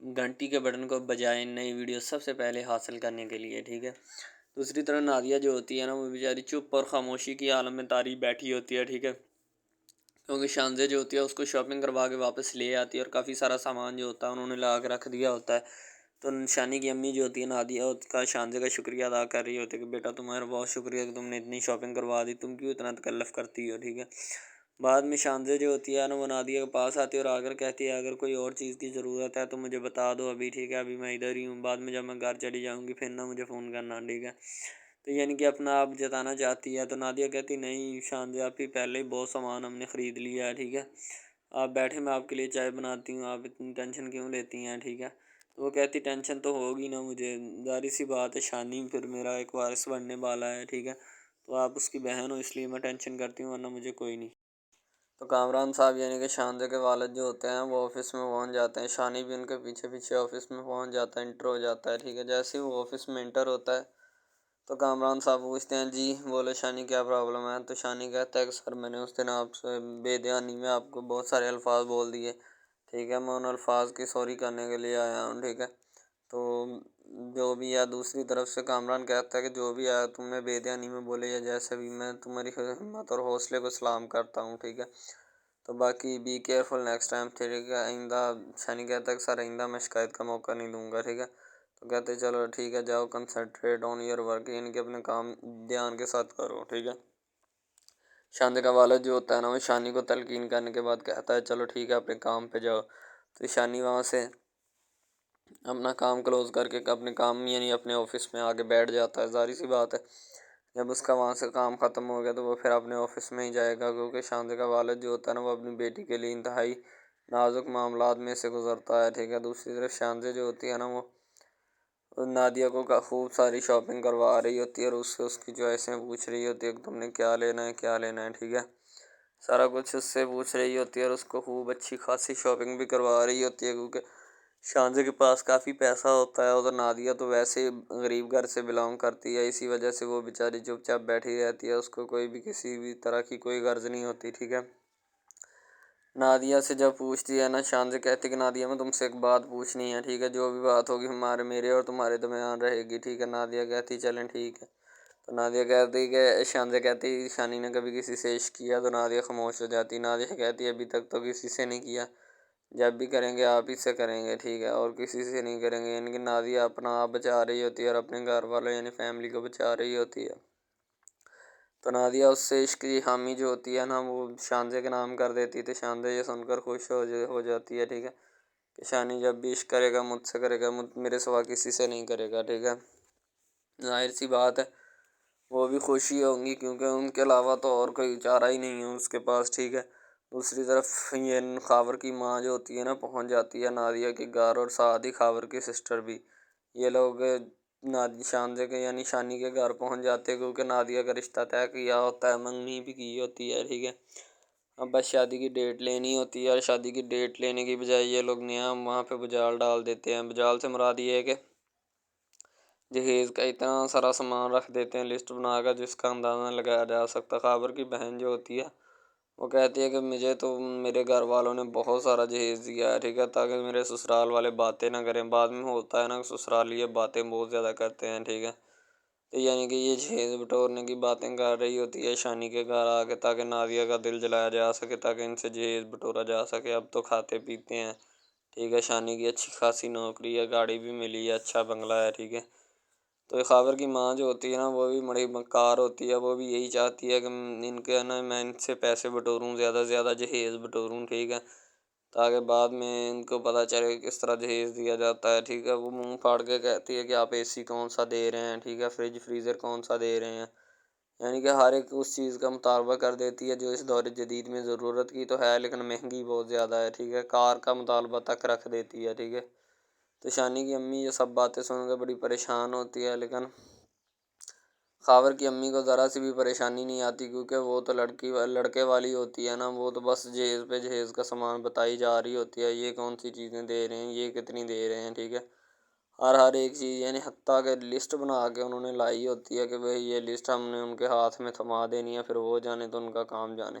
گھنٹی کے بٹن کو بجائیں نئی ویڈیو سب سے پہلے حاصل کرنے کے لیے، ٹھیک ہے۔ دوسری طرف نادیہ جو ہوتی ہے نا، وہ بیچاری چپ اور خاموشی کی عالم میں تاری بیٹھی ہوتی ہے، ٹھیک ہے، کیونکہ شانزے جو ہوتی ہے اس کو شاپنگ کروا کے واپس لے آتی ہے اور کافی سارا سامان جو ہوتا ہے انہوں نے لا کے رکھ دیا ہوتا ہے۔ تو شانی کی امی جو ہوتی ہے نادیہ اس کا شانزے کا شکریہ ادا کر رہی ہوتی ہے کہ بیٹا تمہارا بہت شکریہ کہ تم نے اتنی شاپنگ کروا دی، تم کیوں اتنا تکلف کرتی ہو، ٹھیک ہے۔ بعد میں شانزے جو ہوتی ہے نا، وہ نادیہ کے پاس آتی ہے اور آ کر کہتی ہے اگر کوئی اور چیز کی ضرورت ہے تو مجھے بتا دو ابھی، ٹھیک ہے، ابھی میں ادھر ہی ہوں، بعد میں جب میں گھر چلی جاؤں گی پھر نہ مجھے فون کرنا، ٹھیک ہے۔ تو یعنی کہ اپنا آپ جتانا چاہتی ہے۔ تو نادیہ کہتی نہیں شانزے آپ ہی پہلے ہی بہت سامان ہم نے خرید لیا ہے، ٹھیک ہے، آپ بیٹھے میں آپ کے لیے چائے بناتی ہوں، آپ اتنی ٹینشن کیوں لیتی ہیں، ٹھیک ہے۔ تو وہ کہتی ٹینشن تو ہوگی نا مجھے، ظاہر سی بات ہے شانی پھر میرا ایک وارث بننے والا ہے، ٹھیک ہے، تو آپ اس کی بہن ہو اس لیے میں ٹینشن کرتی ہوں ورنہ مجھے کوئی نہیں۔ تو کامران صاحب یعنی کہ شانزے کے والد جو ہوتے ہیں وہ آفس میں پہنچ جاتے ہیں، شانی بھی ان کے پیچھے پیچھے آفس میں پہنچ جاتا ہے، انٹر ہو جاتا ہے، ٹھیک ہے۔ جیسے ہی وہ آفس میں انٹر ہوتا ہے تو کامران صاحب پوچھتے ہیں جی بولے شانی کیا پرابلم ہے؟ تو شانی کہتا ہے کہ سر میں نے اس دن آپ سے بے دھیانی میں آپ کو بہت سارے الفاظ بول دیے، ٹھیک ہے، میں ان الفاظ کی سوری کرنے کے لیے آیا ہوں، ٹھیک ہے۔ تو جو بھی ہے دوسری طرف سے کامران کہتا ہے کہ جو بھی آیا تم نے بے دھیانی میں بولے یا جیسے بھی، میں تمہاری ہمت اور حوصلے کو سلام کرتا ہوں، ٹھیک ہے، تو باقی بی کیئرفل نیکسٹ ٹائم، ٹھیک ہے، آئندہ شانی کہتا ہے کہ سر آئندہ میں شکایت کا موقع نہیں دوں گا، ٹھیک ہے۔ تو کہتے چلو ٹھیک ہے جاؤ کنسنٹریٹ آن یور ورک، یعنی کہ اپنے کام دھیان کے ساتھ کرو، ٹھیک ہے۔ شانزے کا والد جو ہوتا ہے نا وہ شانی کو تلقین کرنے کے بعد کہتا ہے چلو ٹھیک ہے اپنے کام پہ جاؤ۔ تو شانی وہاں سے اپنا کام کلوز کر کے اپنے کام یعنی اپنے آفس میں آگے بیٹھ جاتا ہے، ظاہر سی بات ہے جب اس کا وہاں سے کام ختم ہو گیا تو وہ پھر اپنے آفس میں ہی جائے گا، کیونکہ شانزے کا والد جو ہوتا ہے نا وہ اپنی بیٹی کے لیے انتہائی نازک معاملات میں سے گزرتا ہے، ٹھیک ہے۔ دوسری طرف شانزے جو ہوتی ہے نا وہ نادیہ کو خوب ساری شاپنگ کروا رہی ہوتی ہے اور اس سے اس کی چوائسیں پوچھ رہی ہوتی ہے کہ تم نے کیا لینا ہے کیا لینا ہے، ٹھیک ہے، سارا کچھ اس سے پوچھ رہی ہوتی ہے اور اس کو خوب اچھی خاصی شاپنگ بھی کروا رہی ہوتی ہے، کیونکہ شانزے کے پاس کافی پیسہ ہوتا ہے اور نادیہ تو ویسے غریب گھر سے بلانگ کرتی ہے، اسی وجہ سے وہ بیچاری چپ چاپ بیٹھی رہتی ہے، اس کو کوئی بھی کسی بھی طرح کی کوئی غرض نہیں ہوتی، ٹھیک ہے۔ نادیہ سے جب پوچھتی ہے نا شانزے کہتی کہ نادیہ میں تم سے ایک بات پوچھنی ہے، ٹھیک ہے، جو بھی بات ہوگی میرے اور تمہارے درمیان رہے گی، ٹھیک ہے۔ نادیہ کہتی چلیں ٹھیک ہے۔ تو نادیہ کہتی کہ شانزے کہتی شانی نے کبھی کسی سے عشق کیا؟ تو نادیہ خاموش ہو جاتی، نادیہ کہتی ابھی تک تو کسی سے نہیں کیا، جب بھی کریں گے آپ ہی سے کریں گے، ٹھیک ہے، اور کسی سے نہیں کریں گے، یعنی کہ نادیہ اپنا آپ بچا رہی ہوتی ہے اور اپنے گھر والوں یعنی فیملی کو بچا رہی ہوتی ہے۔ تو نادیہ اس سے عشق کی حامی جو ہوتی ہے نا وہ شانزے کے نام کر دیتی تھی، شانزے یہ سن کر خوش ہو جاتی ہے، ٹھیک ہے، کہ شانی جب بھی عشق کرے گا مجھ سے کرے گا، میرے سوا کسی سے نہیں کرے گا، ٹھیک ہے۔ ظاہر سی بات ہے وہ بھی خوشی ہوں گی کیونکہ ان کے علاوہ تو اور کوئی چارہ ہی نہیں ہے اس کے پاس، ٹھیک ہے۔ دوسری طرف یہ خاور کی ماں جو ہوتی ہے نا پہنچ جاتی ہے نادیہ کے گھر، اور ساتھ ہی خاور کی سسٹر بھی، یہ لوگ شانزے کے یعنی شانی کے گھر پہنچ جاتے ہیں، کیونکہ نادیہ کا رشتہ طے کیا ہوتا ہے، منگنی بھی کی ہوتی ہے، ٹھیک ہے، اب بس شادی کی ڈیٹ لینی ہوتی ہے، اور شادی کی ڈیٹ لینے کی بجائے یہ لوگ نیا وہاں پہ بجال ڈال دیتے ہیں۔ بجال سے مراد یہ ہے کہ جہیز کا اتنا سارا سامان رکھ دیتے ہیں لسٹ بنا کر جس کا اندازہ نہ لگایا جا سکتا۔ خاور کی بہن جو ہوتی ہے وہ کہتی ہے کہ مجھے تو میرے گھر والوں نے بہت سارا جہیز دیا ہے، ٹھیک ہے، تاکہ میرے سسرال والے باتیں نہ کریں، بعد میں ہوتا ہے نا سسرال یہ باتیں بہت زیادہ کرتے ہیں، ٹھیک ہے۔ تو یعنی کہ یہ جہیز بٹورنے کی باتیں کر رہی ہوتی ہے شانی کے گھر آ کے، تاکہ نادیہ کا دل جلایا جا سکے، تاکہ ان سے جہیز بٹورا جا سکے۔ اب تو کھاتے پیتے ہیں، ٹھیک ہے، شانی کی اچھی خاصی نوکری ہے، گاڑی بھی ملی ہے، اچھا بنگلہ ہے، ٹھیک ہے۔ تو یہ خاور کی ماں جو ہوتی ہے نا وہ بھی بڑی مکار ہوتی ہے، وہ بھی یہی چاہتی ہے کہ ان کے نا میں ان سے پیسے بٹوروں، زیادہ سے زیادہ جہیز بٹوروں، ٹھیک ہے، تاکہ بعد میں ان کو پتہ چلے کہ کس طرح جہیز دیا جاتا ہے، ٹھیک ہے۔ وہ منہ پھاڑ کے کہتی ہے کہ آپ اے سی کون سا دے رہے ہیں، ٹھیک ہے، فریج فریزر کون سا دے رہے ہیں، یعنی کہ ہر ایک اس چیز کا مطالبہ کر دیتی ہے جو اس دور جدید میں ضرورت کی تو ہے لیکن مہنگی بہت زیادہ ہے، ٹھیک ہے، کار کا مطالبہ تک رکھ دیتی ہے، ٹھیک ہے۔ تو شانی کی امی یہ سب باتیں سن کے بڑی پریشان ہوتی ہے، لیکن خاور کی امی کو ذرا سی بھی پریشانی نہیں آتی، کیونکہ وہ تو لڑکے والی ہوتی ہے نا، وہ تو بس جہیز پہ جہیز کا سامان بتائی جا رہی ہوتی ہے، یہ کون سی چیزیں دے رہے ہیں، یہ کتنی دے رہے ہیں، ٹھیک ہے، ہر ایک چیز یعنی حتیٰ کہ لسٹ بنا کے انہوں نے لائی ہوتی ہے کہ بھئی یہ لسٹ ہم نے ان کے ہاتھ میں تھما دینی ہے، پھر وہ جانے تو ان کا کام جانے۔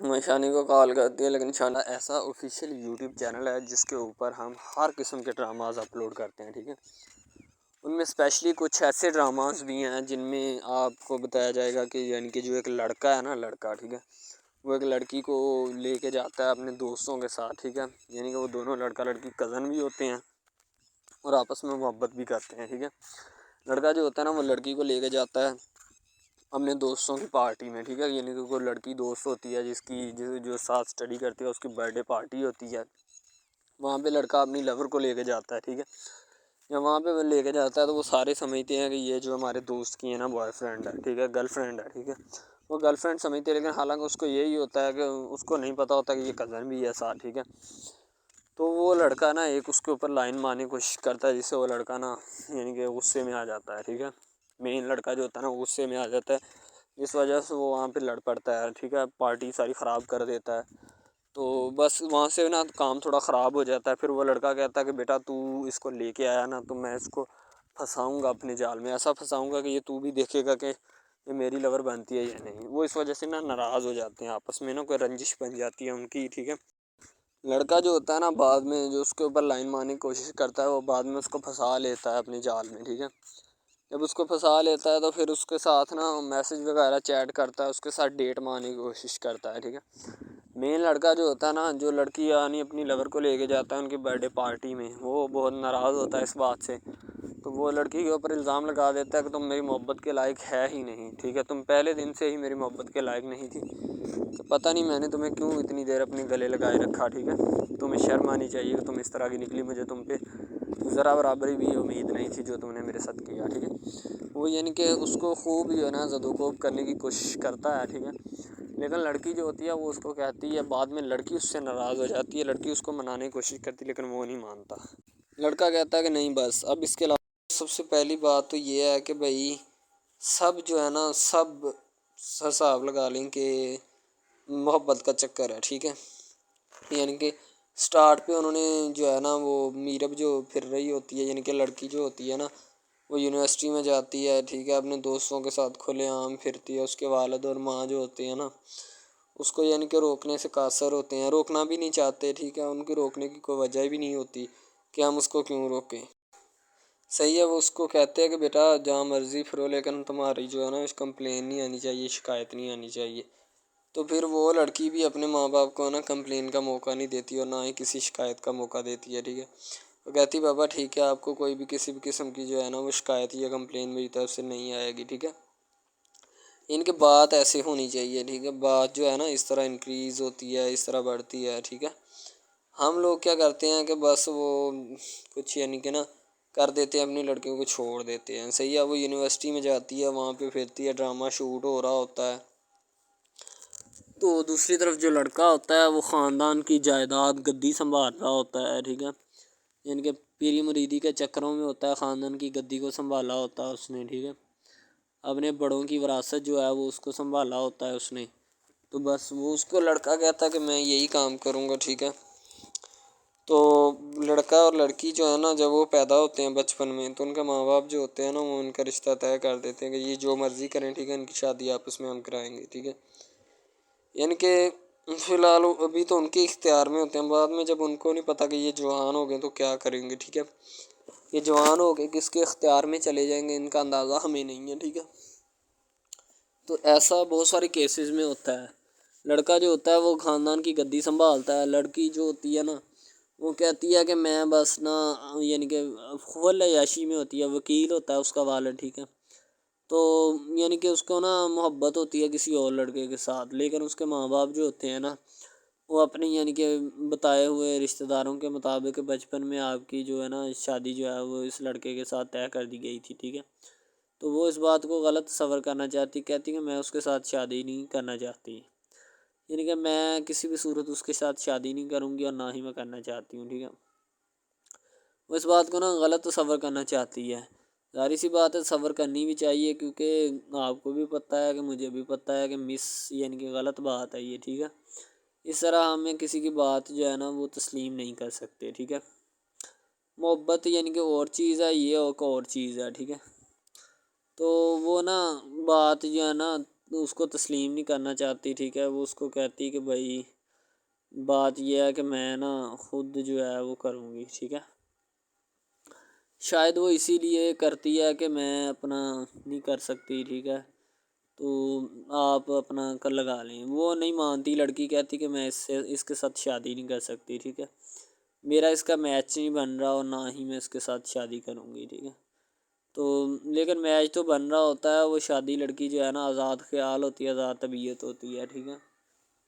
وہ شانی کو کال کرتی ہے، لیکن شانہ ایسا آفیشیل یوٹیوب چینل ہے جس کے اوپر ہم ہر قسم کے ڈراماز اپلوڈ کرتے ہیں، ٹھیک ہے۔ ان میں اسپیشلی کچھ ایسے ڈراماز بھی ہیں جن میں آپ کو بتایا جائے گا کہ یعنی کہ جو ایک لڑکا ہے نا، لڑکا، ٹھیک ہے، وہ ایک لڑکی کو لے کے جاتا ہے اپنے دوستوں کے ساتھ، ٹھیک ہے، یعنی کہ وہ دونوں لڑکا لڑکی کزن بھی ہوتے ہیں اور آپس میں محبت بھی کرتے ہیں، ٹھیک ہے۔ لڑکا جو ہوتا ہے نا وہ لڑکی کو لے کے جاتا ہے اپنے دوستوں کی پارٹی میں، ٹھیک ہے، یعنی کہ کوئی لڑکی دوست ہوتی ہے جو ساتھ اسٹڈی کرتی ہے، اس کی برتھ ڈے پارٹی ہوتی ہے، وہاں پہ لڑکا اپنی لور کو لے کے جاتا ہے، ٹھیک ہے۔ جب وہاں پہ وہ لے کے جاتا ہے تو وہ سارے سمجھتے ہیں کہ یہ جو ہمارے دوست کی ہے نا بوائے فرینڈ ہے، ٹھیک ہے، گرل فرینڈ ہے، ٹھیک ہے، وہ گرل فرینڈ سمجھتے ہیں، لیکن حالانکہ اس کو یہی ہوتا ہے کہ اس کو نہیں پتہ ہوتا کہ یہ کزن بھی ہے ساتھ، ٹھیک ہے۔ تو وہ لڑکا نا ایک اس کے اوپر لائن مارنے کی کوشش کرتا ہے، جس سے وہ لڑکا نا یعنی کہ غصے میں آ جاتا ہے، ٹھیک ہے، مین لڑکا جو ہوتا ہے نا وہ غصے میں آ جاتا ہے، اس وجہ سے وہ وہاں پہ لڑ پڑتا ہے، ٹھیک ہے، پارٹی ساری خراب کر دیتا ہے۔ تو بس وہاں سے نا کام تھوڑا خراب ہو جاتا ہے، پھر وہ لڑکا کہتا ہے کہ بیٹا تو اس کو لے کے آیا نا تو میں اس کو پھنساؤں گا اپنے جال میں، ایسا پھنساؤں گا کہ یہ تو بھی دیکھے گا کہ یہ میری لور بنتی ہے یا نہیں۔ وہ اس وجہ سے نا ناراض ہو جاتے ہیں آپس میں، نا کوئی رنجش بن جاتی ہے ان کی، ٹھیک ہے۔ لڑکا جو ہوتا ہے نا بعد میں جو اس کے اوپر لائن مارنے کی کوشش کرتا ہے وہ بعد میں اس کو پھنسا لیتا ہے اپنے جال میں، ٹھیک ہے۔ جب اس کو پھنسا لیتا ہے تو پھر اس کے ساتھ نا میسج وغیرہ چیٹ کرتا ہے، اس کے ساتھ ڈیٹ مارنے کی کوشش کرتا ہے، ٹھیک ہے۔ مین لڑکا جو ہوتا ہے نا، جو لڑکی یعنی اپنی لور کو لے کے جاتا ہے ان کی برتھ ڈے پارٹی میں، وہ بہت ناراض ہوتا ہے اس بات سے، تو وہ لڑکی کے اوپر الزام لگا دیتا ہے کہ تم میری محبت کے لائق ہے ہی نہیں، ٹھیک ہے، تم پہلے دن سے ہی میری محبت کے لائق نہیں تھی، تو پتہ نہیں میں نے تمہیں کیوں اتنی دیر اپنے گلے لگائے رکھا، ٹھیک ہے، تمہیں شرم آنی چاہیے کہ تم اس طرح کی نکلی، مجھے تم پہ ذرا برابری بھی امید نہیں تھی جو تم نے میرے ساتھ کیا، ٹھیک ہے۔ وہ یعنی کہ اس کو خوب جو ہے نا زد و کوب کرنے کی کوشش کرتا ہے، ٹھیک ہے، لیکن لڑکی جو ہوتی ہے وہ اس کو کہتی ہے، بعد میں لڑکی اس سے ناراض ہو جاتی ہے، لڑکی اس کو منانے کی کوشش کرتی ہے لیکن وہ نہیں مانتا۔ لڑکا کہتا ہے کہ نہیں بس اب اس کے علاوہ سب سے پہلی بات تو یہ ہے کہ بھائی سب جو ہے نا سب حساب لگا لیں کہ محبت کا چکر ہے، ٹھیک ہے، یعنی کہ سٹارٹ پہ انہوں نے جو ہے نا وہ میرب جو پھر رہی ہوتی ہے، یعنی کہ لڑکی جو ہوتی ہے نا وہ یونیورسٹی میں جاتی ہے، ٹھیک ہے، اپنے دوستوں کے ساتھ کھلے عام پھرتی ہے، اس کے والد اور ماں جو ہوتے ہیں نا اس کو یعنی کہ روکنے سے قاصر ہوتے ہیں، روکنا بھی نہیں چاہتے، ٹھیک ہے، ان کی روکنے کی کوئی وجہ بھی نہیں ہوتی کہ ہم اس کو کیوں روکیں، صحیح ہے۔ وہ اس کو کہتے ہیں کہ بیٹا جہاں مرضی پھرو لیکن تمہاری جو ہے نا اس کمپلین نہیں آنی چاہیے، شکایت نہیں آنی چاہیے، تو پھر وہ لڑکی بھی اپنے ماں باپ کو نا کمپلین کا موقع نہیں دیتی اور نہ ہی کسی شکایت کا موقع دیتی ہے، ٹھیک ہے، وہ کہتی بابا ٹھیک ہے آپ کو کوئی بھی کسی بھی قسم کی جو ہے نا وہ شکایت یا کمپلین میری طرف سے نہیں آئے گی، ٹھیک ہے، ان کے بات ایسے ہونی چاہیے، ٹھیک ہے، بات جو ہے نا اس طرح انکریز ہوتی ہے، اس طرح بڑھتی ہے، ٹھیک ہے۔ ہم لوگ کیا کرتے ہیں کہ بس وہ کچھ یعنی کہ نا کر دیتے ہیں، اپنی لڑکیوں کو چھوڑ دیتے ہیں، صحیح ہے، وہ یونیورسٹی میں جاتی ہے، وہاں پہ پھرتی ہے، ڈرامہ شوٹ ہو رہا ہوتا ہے، تو دوسری طرف جو لڑکا ہوتا ہے وہ خاندان کی جائیداد گدی سنبھال رہا ہوتا ہے، ٹھیک ہے، یعنی کہ پیری مریدی کے چکروں میں ہوتا ہے، خاندان کی گدی کو سنبھالا ہوتا ہے اس نے، ٹھیک ہے، اپنے بڑوں کی وراثت جو ہے وہ اس کو سنبھالا ہوتا ہے اس نے، تو بس وہ اس کو لڑکا کہتا ہے کہ میں یہی کام کروں گا، ٹھیک ہے۔ تو لڑکا اور لڑکی جو ہے نا جب وہ پیدا ہوتے ہیں بچپن میں تو ان کے ماں باپ جو ہوتے ہیں نا وہ ان کا رشتہ طے کر دیتے ہیں کہ یہ جو مرضی کریں، ٹھیک ہے، ان کی شادی آپس میں ہم کرائیں گے، ٹھیک ہے، یعنی کہ فی الحال ابھی تو ان کے اختیار میں ہوتے ہیں، بعد میں جب ان کو نہیں پتہ کہ یہ جوان ہو گئے تو کیا کریں گے، ٹھیک ہے، یہ جوان ہو کے کس کے اختیار میں چلے جائیں گے ان کا اندازہ ہمیں نہیں ہے، ٹھیک ہے۔ تو ایسا بہت سارے کیسز میں ہوتا ہے، لڑکا جو ہوتا ہے وہ خاندان کی گدی سنبھالتا ہے، لڑکی جو ہوتی ہے نا وہ کہتی ہے کہ میں بس نا یعنی کہ فل عیاشی میں ہوتی ہے، وکیل ہوتا ہے اس کا والد، ٹھیک ہے، تو یعنی کہ اس کو نا محبت ہوتی ہے کسی اور لڑکے کے ساتھ، لیکن اس کے ماں باپ جو ہوتے ہیں نا وہ اپنی یعنی کہ بتائے ہوئے رشتہ داروں کے مطابق بچپن میں آپ کی جو ہے نا شادی جو ہے وہ اس لڑکے کے ساتھ طے کر دی گئی تھی، ٹھیک ہے، تو وہ اس بات کو غلط تصور کرنا چاہتی، کہتی کہ میں اس کے ساتھ شادی نہیں کرنا چاہتی، یعنی کہ میں کسی بھی صورت اس کے ساتھ شادی نہیں کروں گی اور نہ ہی میں کرنا چاہتی ہوں، ٹھیک ہے، وہ اس بات کو نا غلط تصور کرنا چاہتی ہے، ظاہر سی بات ہے تصور کرنی بھی چاہیے کیونکہ آپ کو بھی پتہ ہے کہ مجھے بھی پتہ ہے کہ یعنی کہ غلط بات ہے یہ، ٹھیک ہے، اس طرح ہمیں کسی کی بات جو ہے نا وہ تسلیم نہیں کر سکتے، ٹھیک ہے، محبت یعنی کہ اور چیز ہے، یہ ایک اور چیز ہے، ٹھیک ہے، تو وہ نا بات جو ہے نا اس کو تسلیم نہیں کرنا چاہتی، ٹھیک ہے، وہ اس کو کہتی کہ بھائی بات یہ ہے کہ میں نا خود جو ہے وہ کروں گی، ٹھیک ہے۔ شاید وہ اسی لیے کرتی ہے کہ میں اپنا نہیں کر سکتی، ٹھیک ہے، تو آپ اپنا کر لگا لیں۔ وہ نہیں مانتی، لڑکی کہتی کہ میں اس کے ساتھ شادی نہیں کر سکتی، ٹھیک ہے، میرا اس کا میچ نہیں بن رہا اور نہ ہی میں اس کے ساتھ شادی کروں گی، ٹھیک ہے۔ تو لیکن میچ تو بن رہا ہوتا ہے، وہ شادی لڑکی جو ہے نا آزاد خیال ہوتی ہے، آزاد طبیعت ہوتی ہے، ٹھیک ہے،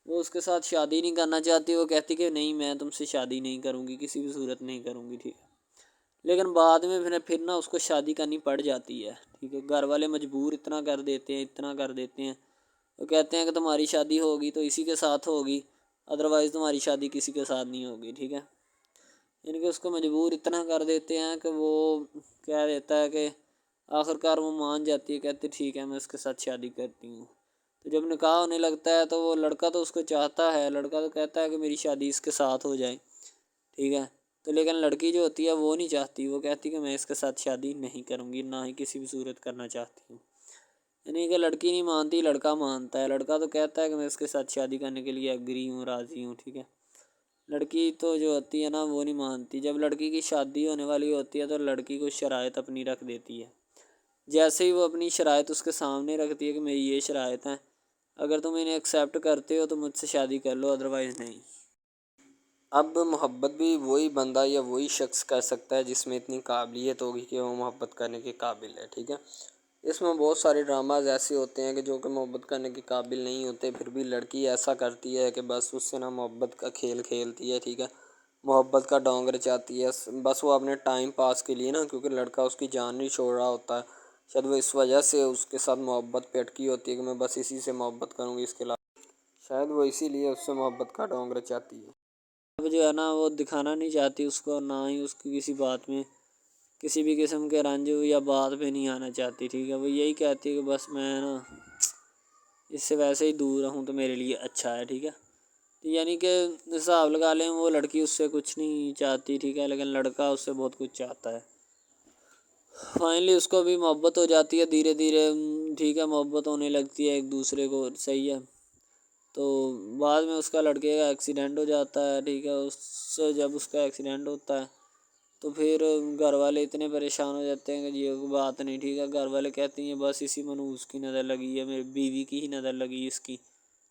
وہ اس کے ساتھ شادی نہیں کرنا چاہتی، وہ کہتی کہ نہیں میں تم سے شادی نہیں کروں گی، کسی بھی صورت نہیں کروں گی، ٹھیک ہے۔ لیکن بعد میں پھر نا اس کو شادی کرنی پڑ جاتی ہے، ٹھیک ہے، گھر والے مجبور اتنا کر دیتے ہیں، وہ کہتے ہیں کہ تمہاری شادی ہوگی تو اسی کے ساتھ ہوگی، ادروائز تمہاری شادی کسی کے ساتھ نہیں ہوگی، ٹھیک ہے۔ یعنی کہ اس کو مجبور اتنا کر دیتے ہیں کہ وہ کہہ دیتا ہے کہ آخر کار وہ مان جاتی ہے، کہتے ٹھیک ہے میں اس کے ساتھ شادی کرتی ہوں۔ تو جب نکاح ہونے لگتا ہے تو وہ لڑکا تو اس کو چاہتا ہے، لڑکا تو کہتا ہے کہ میری شادی اس کے ساتھ ہو جائے، ٹھیک ہے، تو لیکن لڑکی جو ہوتی ہے وہ نہیں چاہتی، وہ کہتی کہ میں اس کے ساتھ شادی نہیں کروں گی، نہ ہی کسی بھی صورت کرنا چاہتی ہوں۔ یعنی کہ لڑکی نہیں مانتی، لڑکا مانتا ہے، لڑکا تو کہتا ہے کہ میں اس کے ساتھ شادی کرنے کے لیے ایگری ہوں، راضی ہوں، ٹھیک ہے۔ لڑکی تو جو ہوتی ہے نا وہ نہیں مانتی، جب لڑکی کی شادی ہونے والی ہوتی ہے تو لڑکی کو شرائط اپنی رکھ دیتی ہے، جیسے ہی وہ اپنی شرائط اس کے سامنے رکھتی ہے کہ میری یہ شرائط ہیں، اگر تم انہیں ایکسیپٹ کرتے ہو تو مجھ سے شادی کر لو، ادروائز نہیں۔ اب محبت بھی وہی بندہ یا وہی شخص کر سکتا ہے جس میں اتنی قابلیت ہوگی کہ وہ محبت کرنے کے قابل ہے، ٹھیک ہے۔ اس میں بہت سارے ڈراماز ایسے ہوتے ہیں کہ جو کہ محبت کرنے کے قابل نہیں ہوتے، پھر بھی لڑکی ایسا کرتی ہے کہ بس اس سے نا محبت کا کھیل کھیلتی ہے، ٹھیک ہے، محبت کا ڈونگ رچاتی ہے، بس وہ اپنے ٹائم پاس کے لیے نا، کیونکہ لڑکا اس کی جان نہیں چھوڑ رہا ہوتا ہے، شاید وہ اس وجہ سے اس کے ساتھ محبت پہ اٹکی ہوتی ہے کہ میں بس اسی سے محبت کروں گی، اس کے علاوہ شاید وہ اسی لیے اس سے محبت کا ڈونگ رچاتی ہے۔ اب جو ہے نا وہ دکھانا نہیں چاہتی اس کو، نہ ہی اس کی کسی بات میں کسی بھی قسم کے رنج یا بات پہ نہیں آنا چاہتی، ٹھیک ہے، وہ یہی کہتی ہے کہ بس میں نا اس سے ویسے ہی دور رہوں تو میرے لیے اچھا ہے، ٹھیک ہے۔ یعنی کہ حساب لگا لیں وہ لڑکی اس سے کچھ نہیں چاہتی، ٹھیک ہے، لیکن لڑکا اس سے بہت کچھ چاہتا ہے۔ فائنلی اس کو بھی محبت ہو جاتی ہے دھیرے دھیرے، ٹھیک ہے، محبت ہونے لگتی ہے ایک دوسرے کو، صحیح ہے۔ تو بعد میں اس کا لڑکے کا ایکسیڈنٹ ہو جاتا ہے، ٹھیک ہے، اس سے جب اس کا ایکسیڈنٹ ہوتا ہے تو پھر گھر والے اتنے پریشان ہو جاتے ہیں کہ یہ بات نہیں، ٹھیک ہے، گھر والے کہتے ہیں بس اسی منحوس کی نظر لگی ہے، میری بیوی کی ہی نظر لگی اس کی،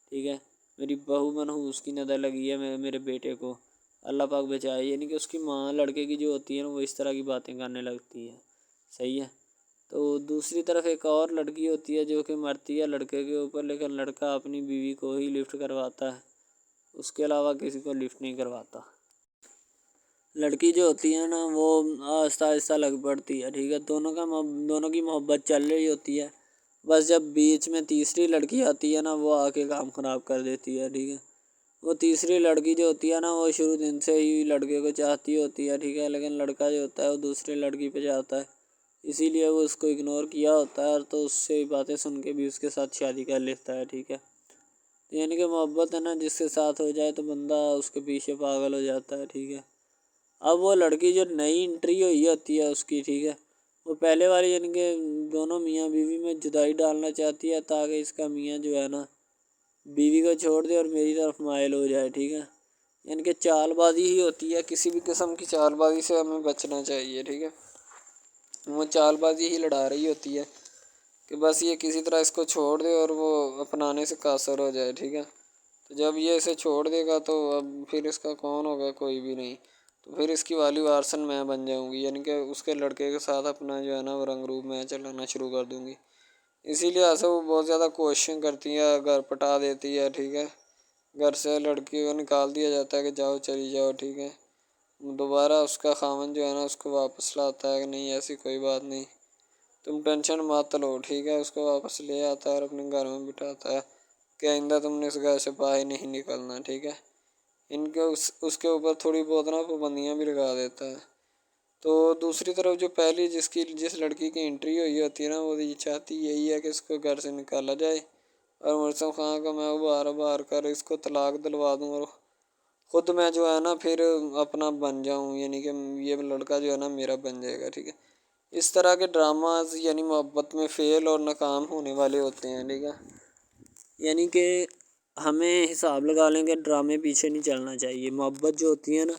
ٹھیک ہے، میری بہو منحوس کی نظر لگی ہے میرے بیٹے کو، اللہ پاک بچائے۔ یعنی کہ اس کی ماں لڑکے کی جو ہوتی ہے نا وہ اس طرح کی باتیں کرنے لگتی ہے، صحیح ہے۔ تو دوسری طرف ایک اور لڑکی ہوتی ہے جو کہ مرتی ہے لڑکے کے اوپر، لیکن لڑکا اپنی بیوی کو ہی لفٹ کرواتا ہے، اس کے علاوہ کسی کو لفٹ نہیں کرواتا۔ لڑکی جو ہوتی ہے نا وہ آہستہ آہستہ لگ پڑتی ہے، ٹھیک ہے، دونوں کی محبت چل رہی ہوتی ہے، بس جب بیچ میں تیسری لڑکی آتی ہے نا وہ آ کے کام خراب کر دیتی ہے، ٹھیک ہے۔ وہ تیسری لڑکی جو ہوتی ہے نا وہ شروع دن سے ہی لڑکے کو چاہتی ہوتی ہے، ٹھیک ہے، لیکن لڑکا جو ہوتا ہے وہ دوسری لڑکی پہ جاتا ہے، اسی لیے وہ اس کو اگنور کیا ہوتا ہے، تو اس سے باتیں سن کے بھی اس کے ساتھ شادی کر لیتا ہے، ٹھیک ہے۔ یعنی کہ محبت ہے نا جس کے ساتھ ہو جائے تو بندہ اس کے پیچھے پاگل ہو جاتا ہے، ٹھیک ہے۔ اب وہ لڑکی جو نئی انٹری ہوئی ہوتی ہے اس کی، ٹھیک ہے، وہ پہلے والی یعنی کہ دونوں میاں بیوی میں جدائی ڈالنا چاہتی ہے تاکہ اس کا میاں جو ہے نا بیوی کو چھوڑ دے اور میری طرف مائل ہو جائے، ٹھیک ہے۔ یعنی کہ چال بازی ہی ہوتی ہے، کسی بھی قسم کی چال بازی سے ہمیں بچنا چاہیے، ٹھیک ہے۔ وہ چال بازی ہی لڑا رہی ہوتی ہے کہ بس یہ کسی طرح اس کو چھوڑ دے اور وہ اپنانے سے قاصر ہو جائے، ٹھیک ہے۔ تو جب یہ اسے چھوڑ دے گا تو اب پھر اس کا کون ہوگا، کوئی بھی نہیں، تو پھر اس کی والی وارثن میں بن جاؤں گی، یعنی کہ اس کے لڑکے کے ساتھ اپنا جو ہے نا وہ رنگ روپ میں چلانا شروع کر دوں گی۔ اسی لیے ایسے وہ بہت زیادہ کوششیں کرتی ہے، گھر پٹا دیتی ہے، ٹھیک ہے، گھر سے لڑکی کو نکال دیا جاتا ہے کہ جاؤ چلی جاؤ، ٹھیک ہے۔ دوبارہ اس کا خاوند جو ہے نا اس کو واپس لاتا ہے کہ نہیں ایسی کوئی بات نہیں، تم ٹینشن مت لو، ٹھیک ہے، اس کو واپس لے آتا ہے اور اپنے گھر میں بٹھاتا ہے کہ آئندہ تم نے اس گھر سے باہر نہیں نکلنا، ٹھیک ہے۔ ان کے اس کے اوپر تھوڑی بہت نا پابندیاں بھی لگا دیتا ہے۔ تو دوسری طرف جو پہلی جس لڑکی کی انٹری ہوئی ہوتی ہے نا وہ یہ چاہتی یہی ہے کہ اس کو گھر سے نکالا جائے اور مرسم خان کو میں بار کر اس کو طلاق دلوا دوں اور خود میں جو ہے نا پھر اپنا بن جاؤں، یعنی کہ یہ لڑکا جو ہے نا میرا بن جائے گا، ٹھیک ہے۔ اس طرح کے ڈراماز یعنی محبت میں فیل اور ناکام ہونے والے ہوتے ہیں، ٹھیک ہے۔ یعنی کہ ہمیں حساب لگا لیں کہ ڈرامے پیچھے نہیں چلنا چاہیے. محبت جو ہوتی ہے نا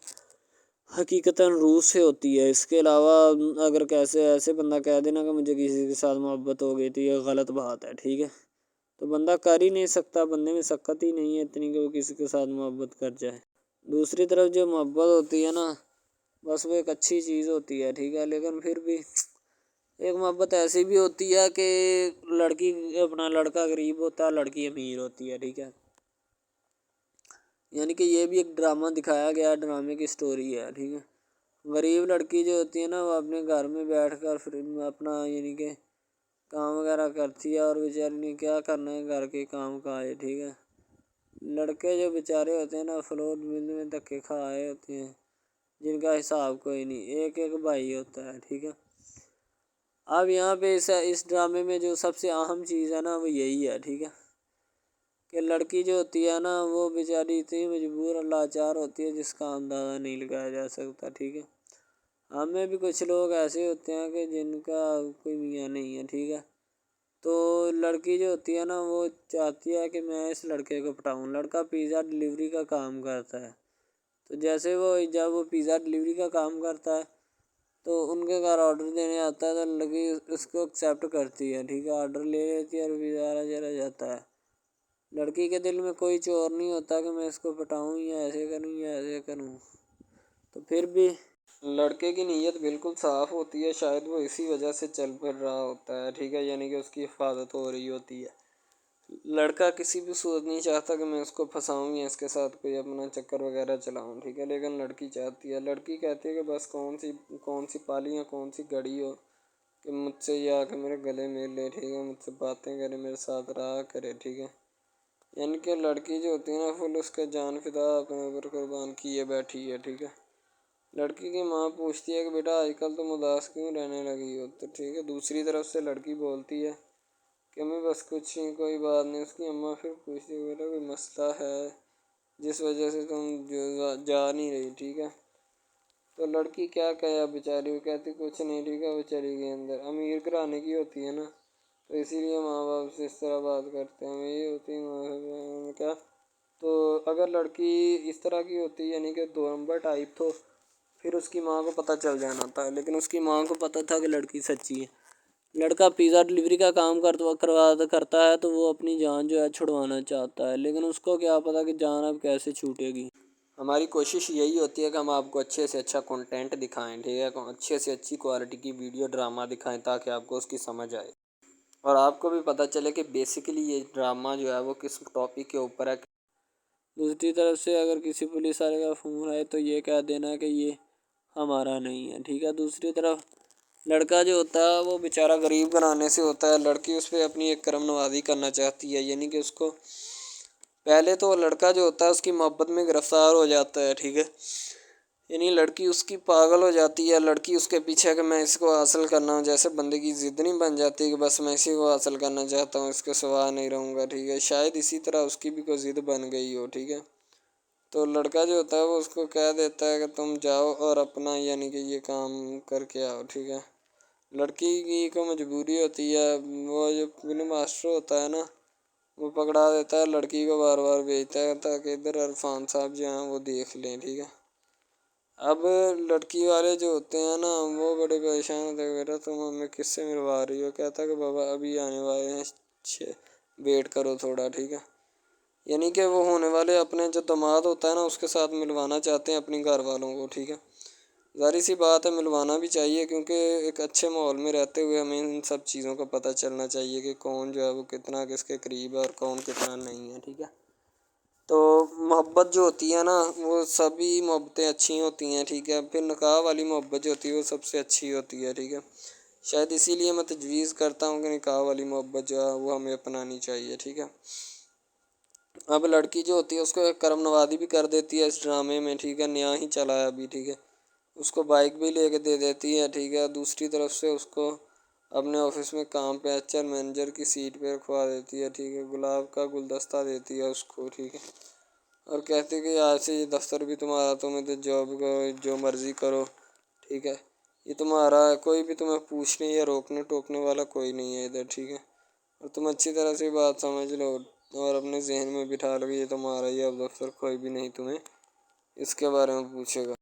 حقیقتاً روح سے ہوتی ہے. اس کے علاوہ اگر کیسے ایسے بندہ کہہ دینا کہ مجھے کسی کے ساتھ محبت ہو گئی تھی، یہ غلط بات ہے. ٹھیک ہے، تو بندہ کر ہی نہیں سکتا، بندے میں سکت ہی نہیں ہے اتنی کہ وہ کسی کے ساتھ محبت کر جائے. دوسری طرف جو محبت ہوتی ہے نا بس وہ ایک اچھی چیز ہوتی ہے. ٹھیک ہے، لیکن پھر بھی ایک محبت ایسی بھی ہوتی ہے کہ لڑکا غریب ہوتا ہے، لڑکی امیر ہوتی ہے. ٹھیک ہے، یعنی کہ یہ بھی ایک ڈرامہ دکھایا گیا، ڈرامے کی سٹوری ہے. ٹھیک ہے، غریب لڑکی جو ہوتی ہے نا وہ اپنے گھر میں بیٹھ کر پھر اپنا یعنی کہ کام وغیرہ کرتی ہے، اور بیچاری نے کیا کرنا ہے گھر کے کام کاج. ٹھیک ہے، لڑکے جو بیچارے ہوتے ہیں نا فلور مل میں دھکے کھائے ہوتے ہیں، جن کا حساب کوئی نہیں، ایک بھائی ہوتا ہے. ٹھیک ہے، اب یہاں پہ اس ڈرامے میں جو سب سے اہم چیز ہے نا وہ یہی ہے. ٹھیک ہے، کہ لڑکی جو ہوتی ہے نا وہ بیچاری اتنی مجبور اور لاچار ہوتی ہے جس کا اندازہ نہیں لگایا جا سکتا. ٹھیک ہے، ہمیں بھی کچھ لوگ ایسے ہوتے ہیں کہ جن کا کوئی میاں نہیں ہے. ٹھیک ہے، تو لڑکی جو ہوتی ہے نا وہ چاہتی ہے کہ میں اس لڑکے کو پٹاؤں. لڑکا پیزا ڈلیوری کا کام کرتا ہے، تو جیسے جب وہ پیزا ڈلیوری کا کام کرتا ہے تو ان کے گھر آرڈر دینے آتا ہے تو لڑکی اس کو ایکسیپٹ کرتی ہے. ٹھیک ہے، آرڈر لے لیتی ہے اور پیزا چلا جاتا ہے. لڑکی کے دل میں کوئی چور نہیں ہوتا کہ میں اس کو پٹاؤں یا ایسے کروں یا ایسے کروں. تو پھر بھی لڑکے کی نیت بالکل صاف ہوتی ہے، شاید وہ اسی وجہ سے چل پھر رہا ہوتا ہے. ٹھیک ہے، یعنی کہ اس کی حفاظت ہو رہی ہوتی ہے. لڑکا کسی بھی صورت نہیں چاہتا کہ میں اس کو پھنساؤں یا اس کے ساتھ کوئی اپنا چکر وغیرہ چلاؤں. ٹھیک ہے، لیکن لڑکی چاہتی ہے. لڑکی کہتی ہے کہ بس کون سی پالی یا کون سی گڑی ہو کہ مجھ سے یا کہ میرے گلے مل لے. ٹھیک ہے، مجھ سے باتیں کرے، میرے ساتھ رہا کرے. ٹھیک ہے، یعنی کہ لڑکی جو ہوتی ہے نا فل اس کا جان فدا اپنے اوپر قربان کیے بیٹھی ہے. ٹھیک ہے، لڑکی کی ماں پوچھتی ہے کہ بیٹا آج کل تم اداس کیوں رہنے لگی ہو. تو ٹھیک ہے، دوسری طرف سے لڑکی بولتی ہے کہ میں بس کچھ نہیں، کوئی بات نہیں. اس کی اماں پھر پوچھتی ہے بیٹا کوئی مسئلہ ہے جس وجہ سے تم جا نہیں رہی. ٹھیک ہے، تو لڑکی کیا کہے بیچاری، وہ کہتی کچھ نہیں. ٹھیک ہے، وہ چلی گئی اندر. امیر گھرانے کی ہوتی ہے نا تو اسی لیے ماں باپ سے اس طرح بات کرتے ہیں. یہ ہوتی ہے کیا. تو اگر لڑکی اس طرح کی ہوتی یعنی کہ 2 نمبر ٹائپ تو پھر اس کی ماں کو پتہ چل جانا تھا، لیکن اس کی ماں کو پتہ تھا کہ لڑکی سچی ہے. لڑکا پیزا ڈلیوری کا کام کرتا ہے تو وہ اپنی جان جو ہے چھڑوانا چاہتا ہے، لیکن اس کو کیا پتہ کہ جان اب کیسے چھوٹے گی. ہماری کوشش یہی ہوتی ہے کہ ہم آپ کو اچھے سے اچھا کنٹینٹ دکھائیں. ٹھیک ہے، اچھے سے اچھی کوالٹی کی ویڈیو ڈرامہ دکھائیں تاکہ آپ کو اس کی سمجھ آئے اور آپ کو بھی پتہ چلے کہ بیسیکلی یہ ڈرامہ جو ہے وہ کس ٹاپک کے اوپر ہے. دوسری طرف سے اگر کسی پولیس والے کا فون آئے تو یہ کہہ دینا کہ یہ ہمارا نہیں ہے. ٹھیک ہے، دوسری طرف لڑکا جو ہوتا ہے وہ بیچارہ غریب گھرانے سے ہوتا ہے. لڑکی اس پہ اپنی ایک کرم نوازی کرنا چاہتی ہے، یعنی کہ اس کو پہلے تو لڑکا جو ہوتا ہے اس کی محبت میں گرفتار ہو جاتا ہے. ٹھیک ہے، یعنی لڑکی اس کی پاگل ہو جاتی ہے. لڑکی اس کے پیچھے کہ میں اس کو حاصل کرنا ہوں، جیسے بندے کی ضد نہیں بن جاتی کہ بس میں اسی کو حاصل کرنا چاہتا ہوں، اس کے سوا نہیں رہوں گا. ٹھیک ہے، شاید اسی طرح اس کی بھی کوئی ضد بن گئی ہو. ٹھیک ہے، تو لڑکا جو ہوتا ہے وہ اس کو کہہ دیتا ہے کہ تم جاؤ اور اپنا یعنی کہ یہ کام کر کے آؤ. ٹھیک ہے، لڑکی کی کو مجبوری ہوتی ہے. وہ جو فلم ماسٹر ہوتا ہے نا وہ پکڑا دیتا ہے لڑکی کو، بار بار بھیجتا ہے تاکہ ادھر عرفان صاحب جو ہیں وہ دیکھ لیں. ٹھیک ہے، اب لڑکی والے جو ہوتے ہیں نا وہ بڑے پریشان ہوتے ہیں، بیٹا تم ہمیں کس سے ملوا رہی ہو. کہتا ہے کہ بابا ابھی آنے والے ہیں، ویٹ کرو تھوڑا. ٹھیک ہے، یعنی کہ وہ ہونے والے اپنے جو داماد ہوتا ہے نا اس کے ساتھ ملوانا چاہتے ہیں اپنی گھر والوں کو. ٹھیک ہے، ظاہر سی بات ہے ملوانا بھی چاہیے کیونکہ ایک اچھے ماحول میں رہتے ہوئے ہمیں ان سب چیزوں کا پتہ چلنا چاہیے کہ کون جو ہے وہ کتنا کس کے قریب ہے اور کون کتنا نہیں ہے. ٹھیک ہے، تو محبت جو ہوتی ہے نا وہ سبھی محبتیں اچھی ہوتی ہیں. ٹھیک ہے، پھر نکاح والی محبت جو ہوتی ہے وہ سب سے اچھی ہوتی ہے. ٹھیک ہے، شاید اسی لیے میں تجویز کرتا ہوں کہ نکاح والی محبت جو ہے وہ ہمیں اپنانی چاہیے. ٹھیک ہے، اب لڑکی جو ہوتی ہے اس کو ایک کرم نوازی بھی کر دیتی ہے اس ڈرامے میں. ٹھیک ہے، نیا ہی چلا ہے ابھی. ٹھیک ہے، اس کو بائک بھی لے کے دے دیتی ہے. ٹھیک ہے، دوسری طرف سے اس کو اپنے آفس میں کام پہ HR مینیجر کی سیٹ پہ رکھوا دیتی ہے. ٹھیک ہے، گلاب کا گلدستہ دیتی ہے اس کو. ٹھیک ہے، اور کہتی ہے کہ آج سے یہ دفتر بھی تمہارا، تم ادھر جاب کرو جو مرضی کرو. ٹھیک ہے، یہ تمہارا ہے، کوئی بھی تمہیں پوچھنے یا روکنے ٹوکنے والا کوئی نہیں ہے ادھر. ٹھیک ہے، اور تم اچھی طرح سے بات سمجھ لو. اور اپنے ذہن میں بٹھا لو کہ یہ تمہارا ہی اب افسر کوئی بھی نہیں تمہیں اس کے بارے میں پوچھے گا۔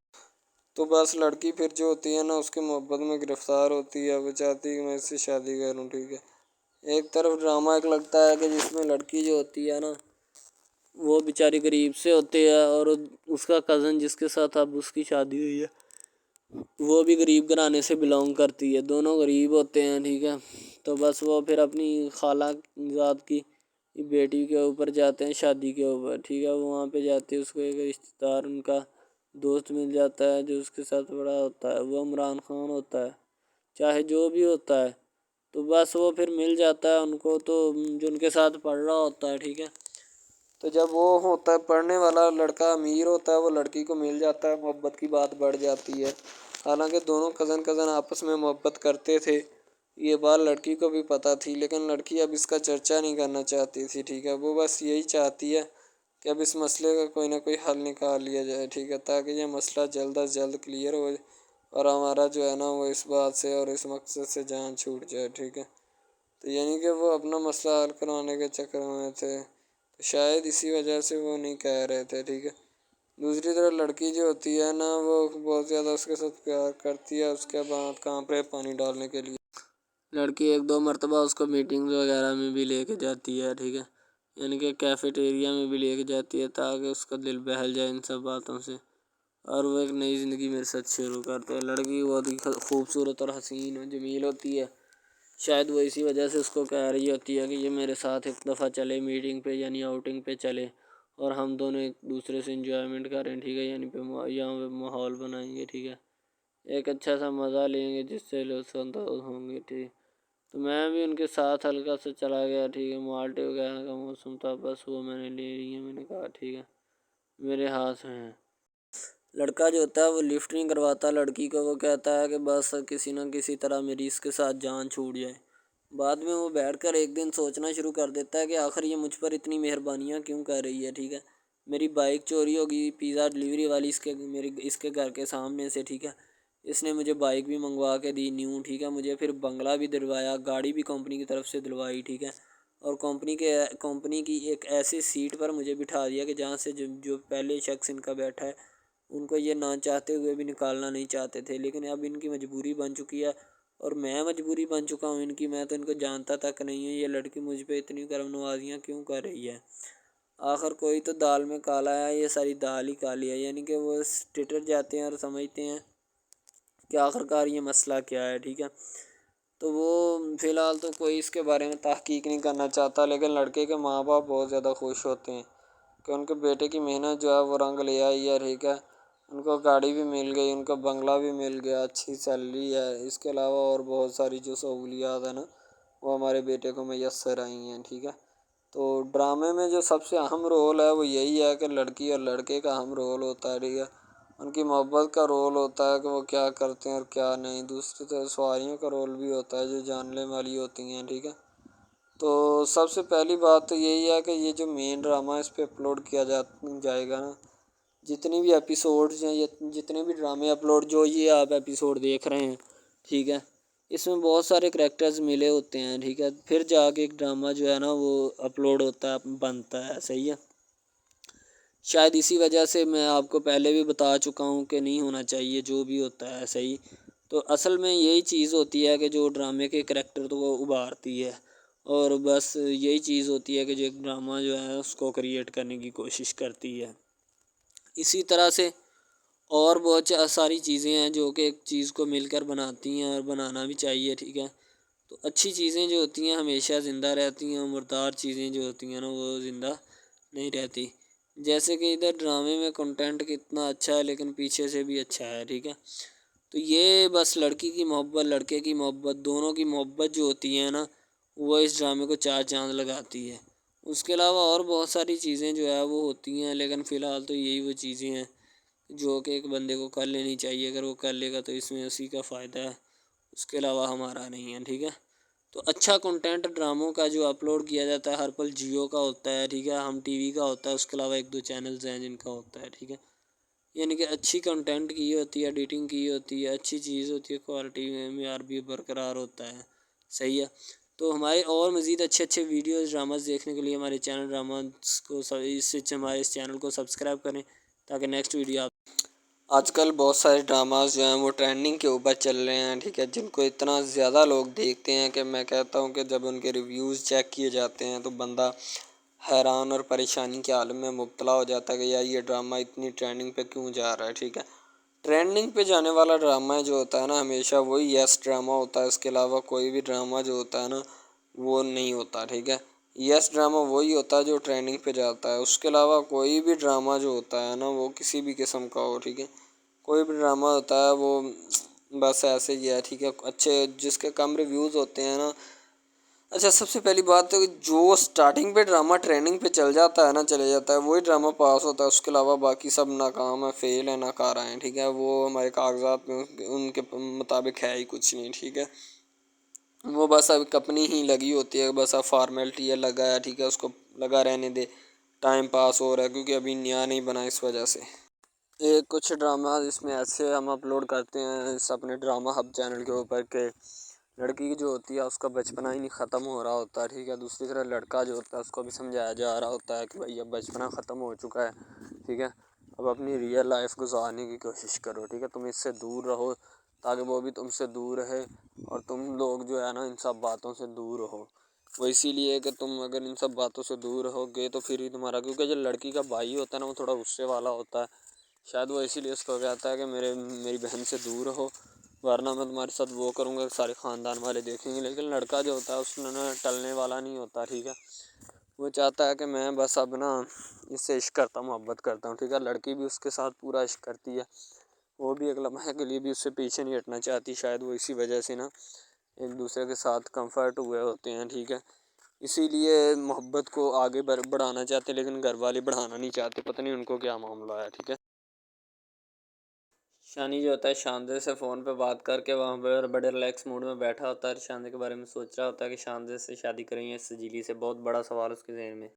تو بس لڑکی پھر جو ہوتی ہے نا اس کی محبت میں گرفتار ہوتی ہے، وہ چاہتی ہے کہ میں اس سے شادی کروں، ٹھیک ہے۔ ایک طرف ڈرامہ ایک لگتا ہے کہ جس میں لڑکی جو ہوتی ہے نا وہ بیچاری غریب سے ہوتی ہے، اور اس کا کزن جس کے ساتھ اب اس کی شادی ہوئی ہے وہ بھی غریب گھرانے سے بلانگ کرتی ہے، دونوں غریب ہوتے ہیں، ٹھیک ہے۔ تو بس وہ پھر اپنی خالہ ذات کی بیٹی کے اوپر جاتے ہیں شادی کے اوپر، ٹھیک ہے۔ وہاں پہ جاتے اس کو ایک رشتہ دار ان کا دوست مل جاتا ہے جو اس کے ساتھ بڑا ہوتا ہے، وہ عمران خان ہوتا ہے، چاہے جو بھی ہوتا ہے۔ تو بس وہ پھر مل جاتا ہے ان کو، تو جو ان کے ساتھ پڑھ رہا ہوتا ہے، ٹھیک ہے۔ تو جب وہ ہوتا ہے پڑھنے والا لڑکا امیر ہوتا ہے، وہ لڑکی کو مل جاتا ہے، محبت کی بات بڑھ جاتی ہے۔ حالانکہ دونوں کزن آپس میں محبت کرتے تھے، یہ بات لڑکی کو بھی پتہ تھی، لیکن لڑکی اب اس کا چرچا نہیں کرنا چاہتی تھی، ٹھیک ہے۔ وہ بس یہی چاہتی ہے کہ اب اس مسئلے کا کوئی نہ کوئی حل نکال لیا جائے، ٹھیک ہے، تاکہ یہ مسئلہ جلد از جلد کلیئر ہو اور ہمارا جو ہے نا وہ اس بات سے اور اس مقصد سے جان چھوٹ جائے، ٹھیک ہے۔ تو یعنی کہ وہ اپنا مسئلہ حل کروانے کے چکر میں تھے، تو شاید اسی وجہ سے وہ نہیں کہہ رہے تھے، ٹھیک ہے۔ دوسری طرف لڑکی جو ہوتی ہے نا وہ بہت زیادہ اس کے ساتھ پیار کرتی ہے، اس کے بعد کہاں پہ پانی ڈالنے کے لیے لڑکی ایک دو مرتبہ اس کو میٹنگ وغیرہ میں بھی لے کے جاتی ہے، ٹھیک ہے، یعنی کہ کیفیٹیریا میں بھی لے کے جاتی ہے تاکہ اس کا دل بہل جائے ان سب باتوں سے، اور وہ ایک نئی زندگی میرے ساتھ شروع کرتے ہیں۔ لڑکی بہت ہی خوبصورت اور حسین و جمیل ہوتی ہے، شاید وہ اسی وجہ سے اس کو کہہ رہی ہوتی ہے کہ یہ میرے ساتھ ایک دفعہ چلے میٹنگ پہ، یعنی آؤٹنگ پہ چلے، اور ہم دونوں ایک دوسرے سے انجوائمنٹ کریں، ٹھیک ہے، یعنی یہاں پہ ماحول بنائیں گے، ٹھیک ہے، ایک اچھا سا مزہ لیں گے جس سے لطف اندوز ہوں گے، ٹھیک۔ تو میں بھی ان کے ساتھ ہلکا سے چلا گیا، ٹھیک ہے، مالٹے وغیرہ کا موسم تھا، بس وہ میں نے لے لی ہے، میں نے کہا ٹھیک ہے میرے ہاتھ میں ہے۔ لڑکا جو ہوتا ہے وہ لفٹ نہیں کرواتا لڑکی کو، وہ کہتا ہے کہ بس کسی نہ کسی طرح میری اس کے ساتھ جان چھوٹ جائے۔ بعد میں وہ بیٹھ کر ایک دن سوچنا شروع کر دیتا ہے کہ آخر یہ مجھ پر اتنی مہربانیاں کیوں کر رہی ہے، ٹھیک ہے۔ میری بائک چوری ہوگی، پیزا ڈلیوری والی اس کے گھر کے سامنے سے، ٹھیک ہے، اس نے مجھے بائک بھی منگوا کے دی نیو، ٹھیک ہے، مجھے پھر بنگلہ بھی دلوایا، گاڑی بھی کمپنی کی طرف سے دلوائی، ٹھیک ہے، اور کمپنی کی ایک ایسی سیٹ پر مجھے بٹھا دیا کہ جہاں سے جو پہلے شخص ان کا بیٹھا ہے ان کو یہ نہ چاہتے ہوئے بھی نکالنا نہیں چاہتے تھے، لیکن اب ان کی مجبوری بن چکی ہے، اور میں مجبوری بن چکا ہوں ان کی، میں تو ان کو جانتا تک نہیں ہوں، یہ لڑکی مجھ پہ اتنی کرم نوازیاں کیوں کر رہی ہے۔ آخر کوئی تو دال میں کالا ہے، یہ ساری دال ہی کالی ہے، یعنی کہ وہ ٹٹر جاتے ہیں اور سمجھتے ہیں کہ آخر کار یہ مسئلہ کیا ہے، ٹھیک ہے۔ تو وہ فی الحال تو کوئی اس کے بارے میں تحقیق نہیں کرنا چاہتا، لیکن لڑکے کے ماں باپ بہت زیادہ خوش ہوتے ہیں کہ ان کے بیٹے کی محنت جو ہے وہ رنگ لے آئی ہے، ٹھیک ہے، ان کو گاڑی بھی مل گئی، ان کو بنگلہ بھی مل گیا، اچھی سیلری ہے، اس کے علاوہ اور بہت ساری جو سہولیات ہیں نا وہ ہمارے بیٹے کو میسر آئی ہیں، ٹھیک ہے۔ تو ڈرامے میں جو سب سے اہم رول ہے وہ یہی ہے کہ لڑکی اور لڑکے کا اہم رول ہوتا ہے، ٹھیک ہے، ان کی محبت کا رول ہوتا ہے کہ وہ کیا کرتے ہیں اور کیا نہیں، دوسری طرف سواریوں کا رول بھی ہوتا ہے جو جاننے والی ہوتی ہیں، ٹھیک ہے۔ تو سب سے پہلی بات تو یہی ہے کہ یہ جو مین ڈرامہ اس پہ اپلوڈ کیا جائے گا نا، جتنی بھی ایپیسوڈز ہیں یا جتنے بھی ڈرامے اپلوڈ جو یہ آپ ایپیسوڈ دیکھ رہے ہیں، ٹھیک ہے، اس میں بہت سارے کریکٹرز ملے ہوتے ہیں، ٹھیک ہے، پھر جا کے ایک ڈرامہ جو ہے نا وہ اپلوڈ ہوتا ہے، بنتا ہے، صحیح ہے۔ شاید اسی وجہ سے میں آپ کو پہلے بھی بتا چکا ہوں کہ نہیں ہونا چاہیے جو بھی ہوتا ہے، صحیح۔ تو اصل میں یہی چیز ہوتی ہے کہ جو ڈرامے کے کریکٹر تو وہ ابھارتی ہے، اور بس یہی چیز ہوتی ہے کہ جو ایک ڈرامہ جو ہے اس کو کریٹ کرنے کی کوشش کرتی ہے۔ اسی طرح سے اور بہت ساری چیزیں ہیں جو کہ ایک چیز کو مل کر بناتی ہیں اور بنانا بھی چاہیے، ٹھیک ہے۔ تو اچھی چیزیں جو ہوتی ہیں ہمیشہ زندہ رہتی ہیں، مردار چیزیں جو ہوتی ہیں نا وہ زندہ نہیں رہتی، جیسے کہ ادھر ڈرامے میں کنٹینٹ کتنا اچھا ہے لیکن پیچھے سے بھی اچھا ہے، ٹھیک ہے۔ تو یہ بس لڑکی کی محبت لڑکے کی محبت دونوں کی محبت جو ہوتی ہے نا وہ اس ڈرامے کو چار چاند لگاتی ہے۔ اس کے علاوہ اور بہت ساری چیزیں جو ہے وہ ہوتی ہیں، لیکن فی الحال تو یہی وہ چیزیں ہیں جو کہ ایک بندے کو کر لینی چاہیے، اگر وہ کر لے گا تو اس میں اسی کا فائدہ ہے، اس کے علاوہ ہمارا نہیں ہے، ٹھیک ہے۔ تو اچھا کنٹینٹ ڈراموں کا جو اپلوڈ کیا جاتا ہے ہر پل جیو کا ہوتا ہے، ٹھیک ہے، ہم ٹی وی کا ہوتا ہے، اس کے علاوہ ایک دو چینلز ہیں جن کا ہوتا ہے، ٹھیک ہے، یعنی کہ اچھی کنٹینٹ کی ہوتی ہے، ایڈیٹنگ کی ہوتی ہے، اچھی چیز ہوتی ہے، کوالٹی میں معیار بھی برقرار ہوتا ہے، صحیح ہے۔ تو ہمارے اور مزید اچھے ویڈیوز ڈراماز دیکھنے کے لیے ہمارے چینل ڈراماز کو ہمارے اس چینل کو سبسکرائب کریں تاکہ نیکسٹ ویڈیو آپ آج کل بہت سارے ڈراماز جو ہیں وہ ٹرینڈنگ کے اوپر چل رہے ہیں، ٹھیک ہے، جن کو اتنا زیادہ لوگ دیکھتے ہیں کہ میں کہتا ہوں کہ جب ان کے ریویوز چیک کیے جاتے ہیں تو بندہ حیران اور پریشانی کے عالم میں مبتلا ہو جاتا ہے کہ یار یہ ڈرامہ اتنی ٹرینڈنگ پہ کیوں جا رہا ہے، ٹھیک ہے۔ ٹرینڈنگ پہ جانے والا ڈرامہ جو ہوتا ہے نا ہمیشہ وہی یس ڈرامہ ہوتا ہے، اس کے علاوہ کوئی بھی ڈرامہ جو ہوتا ہے نا وہ نہیں ہوتا، ٹھیک ہے۔ یس ڈرامہ وہی ہوتا ہے جو ٹرینڈنگ پہ جاتا ہے، اس کے علاوہ کوئی بھی ڈرامہ جو ہوتا ہے نا وہ کسی بھی قسم کا ہو، ٹھیک ہے، کوئی بھی ڈرامہ ہوتا ہے وہ بس ایسے ہی ہے، ٹھیک ہے، اچھے جس کے کم ریویوز ہوتے ہیں نا۔ اچھا، سب سے پہلی بات تو جو سٹارٹنگ پہ ڈرامہ ٹرینڈنگ پہ چل جاتا ہے نا چلے جاتا ہے وہی ڈرامہ پاس ہوتا ہے، اس کے علاوہ باقی سب ناکام ہے، فیل ہے، ناکارہ ہیں، ٹھیک ہے، وہ ہمارے کاغذات میں ان کے مطابق ہے ہی کچھ نہیں، ٹھیک ہے، وہ بس اب اپنی ہی لگی ہوتی ہے، بس اب فارمیلٹی ہے، لگا ہے، ٹھیک ہے، اس کو لگا رہنے دے، ٹائم پاس ہو رہا ہے کیونکہ ابھی نیا نہیں بنا اس وجہ سے۔ ایک کچھ ڈرامہ اس میں ایسے ہم اپلوڈ کرتے ہیں اس اپنے ڈرامہ ہب چینل کے اوپر کہ لڑکی جو ہوتی ہے اس کا بچپنا ہی نہیں ختم ہو رہا ہوتا، ٹھیک ہے، دوسری طرف لڑکا جو ہوتا ہے اس کو بھی سمجھایا جا رہا ہوتا ہے کہ بھائی اب بچپنا ختم ہو چکا ہے، ٹھیک ہے، اب اپنی ریئل لائف گزارنے کی کوشش کرو، ٹھیک ہے، تم اس سے دور رہو تاکہ وہ بھی تم سے دور رہے اور تم لوگ جو ہے نا ان سب باتوں سے دور رہو۔ وہ اسی لیے کہ تم اگر ان سب باتوں سے دور رہو گے تو پھر ہی تمہارا، کیونکہ جو لڑکی کا بھائی ہوتا ہے نا وہ تھوڑا غصے والا ہوتا ہے، شاید وہ اسی لیے اس کو کہتا ہے کہ میری بہن سے دور رہو ورنہ میں تمہارے ساتھ وہ کروں گا، سارے خاندان والے دیکھیں گے، لیکن لڑکا جو ہوتا ہے اس میں ٹلنے والا نہیں ہوتا، ٹھیک ہے، وہ چاہتا ہے کہ میں بس اب نا اس سے عشق کرتا ہوں، محبت کرتا ہوں، ٹھیک ہے، لڑکی بھی اس کے ساتھ پورا عشق کرتی ہے، وہ بھی ایک لمحے کے لیے بھی اس سے پیچھے نہیں ہٹنا چاہتی، شاید وہ اسی وجہ سے نا ایک دوسرے کے ساتھ کمفرٹ ہوئے ہوتے ہیں، ٹھیک ہے، اسی لیے محبت کو آگے بڑھانا چاہتے لیکن گھر والے بڑھانا نہیں چاہتے، پتہ نہیں ان کو کیا معاملہ ہے، ٹھیک ہے۔ شانی جو ہوتا ہے شاندے سے فون پہ بات کر کے وہاں پہ بڑے ریلیکس موڈ میں بیٹھا ہوتا ہے، شاندے کے بارے میں سوچ رہا ہوتا ہے کہ شاندے سے شادی کریں یا سجیلی سے، بہت بڑا سوال اس کے ذہن میں۔